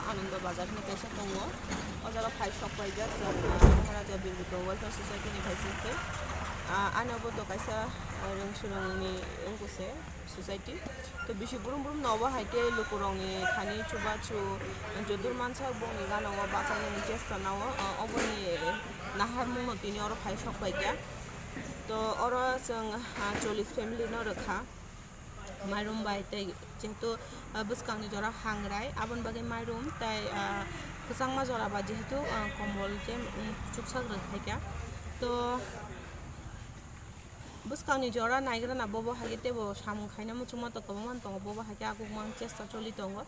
Ananda Bazar ni kaisa tongo ojaro phai shop paijak Maharaja Birbikrang Welfare Society ni kaisa ke anabo to kaisa rengsurang ni ungkuse society to bishi burum burum noba haite lukurong ni thani chubachu jodur mansa boni ganawa bachani ni chesta nawa oboni nahar mung tini oro phai shop paijak to oro jeng 40 family no rakha Myroom by Jeto Buskang Jora Hangrai, Abon Bagay Myroom, Tai Kusang Mazora Bajeto, Komol Jem, Chuksak Heka. To Buskang Jora, Niger and Abobo Hagetebo, Chamung, Hanamuchuma, Tokoman, Toboba Hakaku, Manchester Cholitongo.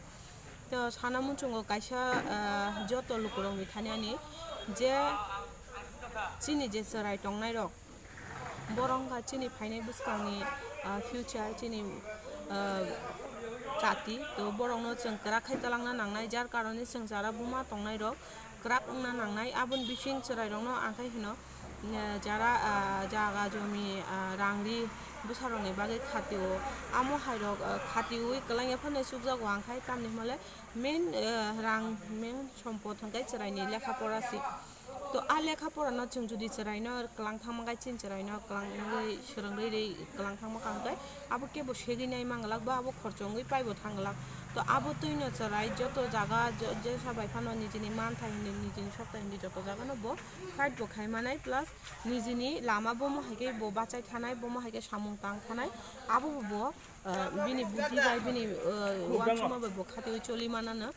The Hanamuchungo Kaisha Joto Lukurong with Hanyani, Je Chini Jesserai Tongairo. Borong Chini Pine Buskani future Chini Chati, the Borong notes and Krakaitalanga Nangai, Jar Karonis and Zarabuma, Tongairo, Krakuna Nangai, Abun Bishing, so I don't know, Ankahino, Jara Jaga Jomi, Rangi, Busarone, Baget Katio, Amo Hydro, Katiu, Kalangapane Subza, Wankai, Tamimole, main Rang, main Chompot and Gatsarani, Lakaporasi. To alle kapora no chung judi cheraino klang thamagai chin cheraino klang ngai shrangai rei klang thamakai abu ke bo shegi nai manglak ba abu khorchongoi paibo thanglak তো আবো তুইনো চড়াই যত জায়গা যে সবাই Fanon নিজেনি মান tiny নিজেনি সপ্তাহ হিন্দি যত জায়গা নব ফাইট বো খাইমানাय প্লাস নিজেনি লাमा বমো হাইকে বো বাঁচাই থানাय বমো হাইকে সামুং তাং থাनाय আবো বো বিনি বুদ্ধি বাই বিনি ওয়ানসুমা বো খাতে চলি মানানো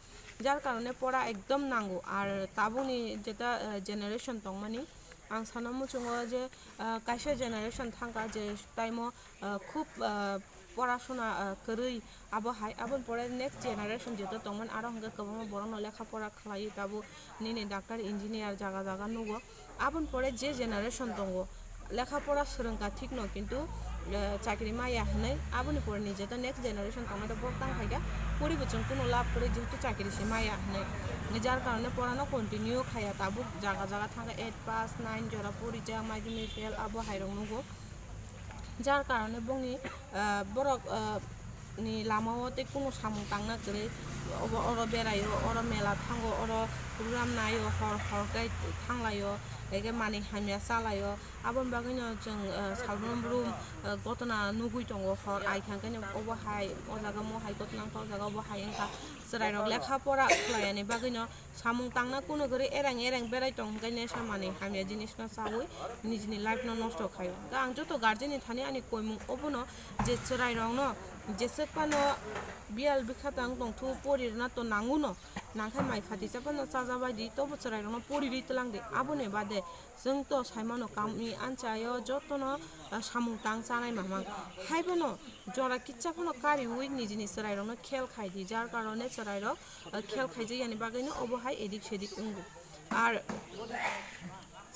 যার কারণে পড়া একদম নাঙ্গো আর তাবুনি যেটা জেনারেশন তংমানি आं सानो मुचुङो जे कायसे जेनेरेशन थांगा जे टाइमो खूब পড়াশোনা করেই আবহাই আবন পরে নেক্সট জেনারেশন যেটা তখন আরো হঙ্গে কবম বড় লেখাপড়া খালাই তাবো নিনে ডাক্তার ইঞ্জিনিয়ার জায়গা জায়গা নুগো আবন পরে যে জেনারেশন দङ লেখাপড়া সোलोंगा ঠিক ন কিন্তু চাকরি মাইয়া হनै আবনি পরে নিজে তো নেক্সট জেনারেশন তখন বর্তাং খাইগা পরিবর্তন কোনো লাভ করে যেহেতু চাকরি সে মাইয়া হनै যার কারণে পড়ানো কন্টিনিউ খাইয়া তাবো জায়গা জায়গা থাকা 8 পাস 9 জরা পরিচয় মাইদিমি ফেল আবো হাইরং নুগো যার কারণে বংনি বরক ni lamao te kuno samung tangna kare oro berayo oro mela thango oro program nayo hor kai thanglayo ege mani hamya salayo abon bagino jeng salbrum brum gotona nugui tongo hor ai khangkane obo hai ojaga mo hai gotna ko jaga obo hai engka serai rok lekha pora khlaiyani bagino samung tangna kuno gori erang berai tong gaine samani hamya jinis na sawi nijini life no nosto khayo ga ang joto guardian ni thani ani koimung obono je serai rok no jese pano bial bikhatang tongthu porir na to nanguno nangkhai mai khati sapano sajabai di to bocharai no poriri tlang de abone bade जों तो साइमानो कामनि आनचायो जतनो सामुं तां जानाय मामां हाइबनो जरा किच्चाफनो कारि उइ निजिनि सराइरनो खेल खाइदि jar कारणे सराइरो खेल खाइजे यानि बागैनो अबहाय एदिक सेदिक उंगु आर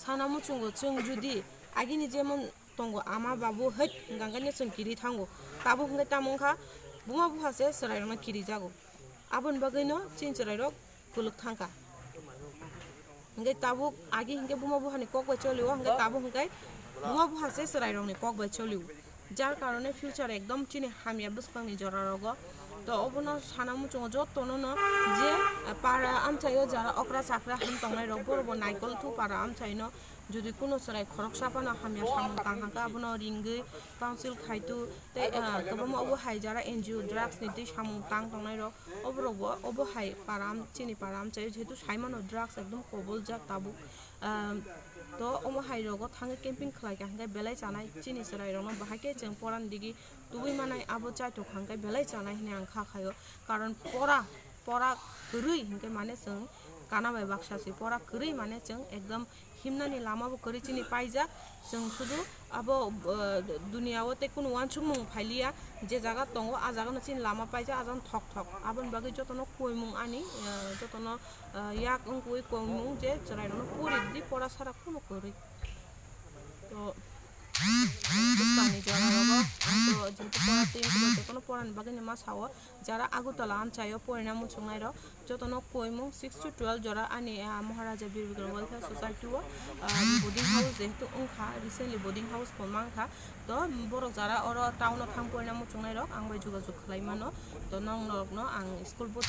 सानामु चुंगो जों जुदि आगिनि जेमन तंगो आमा बाबु हैत गांगानि जों किरि थांगो ताबु हंगे तामुंखा बुमा बुहासे सराइरनो किरि जागो आबन बागैनो चिन सराइरो गुलुक थांका hingga tabuk agi hingga buma buha ni kok bacholiu hingga tabuk hingga buma buha se serai rong ni kok bacholiu jar karone future ekdom chini hamia buspang ni jora rogo to obono sanamu chongo jottono no je para amchayo jara okra chakra ham tongnai rok borobo naikol thu para amchaino যদি কোনো সরাই খরক সাপানো হামিয়া সামন তাংহাকা আবনো রিঙ্গৈ council খাইতু তে গবম of high যারা NGO drugs নিতে সামন তাং তংনাই র অবরব অব হাই পারাম চিনি পারাম চাই যেহেতু সাইমানো ড্রাগস একদম কবল যা তাবু তো অম হাই রগ থাঙ্গে ক্যাম্পিং খালাইকা হাঙ্গাই বেলাই জানাই চিনি সরাই রং বাহাকে जों পরান দিগি তুবি মানাই আবো চাইতো হাঙ্গাই বেলাই জানাই হিনে আং খাখাयो কারণ পড়া গরৈ হিঙ্গে মানে जों কানাবাই বাক্সাসি পড়া গরৈ মানে जों একদম हिमनानि लामाबो करि चिनि पाइजा जों सुदु आबो दुनियाव ते कुनु वानसुमुं फाइलिया जे जागा दङ आ जागानो चिन लामा पाइजा आजन थक आबन बागै जतनो कोइमुं आनि जतनो याक अंकुइ कोइमुं जे जराइनो पुरि दि परा सारा कुनु करि तो बुस्तानि जरा रगो तो जेतु परा तीन जतनो परानि बागै मा साव যারা আগতলা আমচাयो परिणाम मुचुंगाइ र जतनो कोइमुं 6 to 12 जरा आनि महाराजा बिरबिग्रम वेलफेयर सोसाइटी बोर्डिंग हाउस जेहेतु उंखा रिसेंटली बोर्डिंग हाउस फमांखा तो बरक जारा अर टाउन थां परिणाम मुचुंगाइ र आं बाय जुगाजुग खालाइमानो तो नंग नरकनो आं स्कुल बोर्ड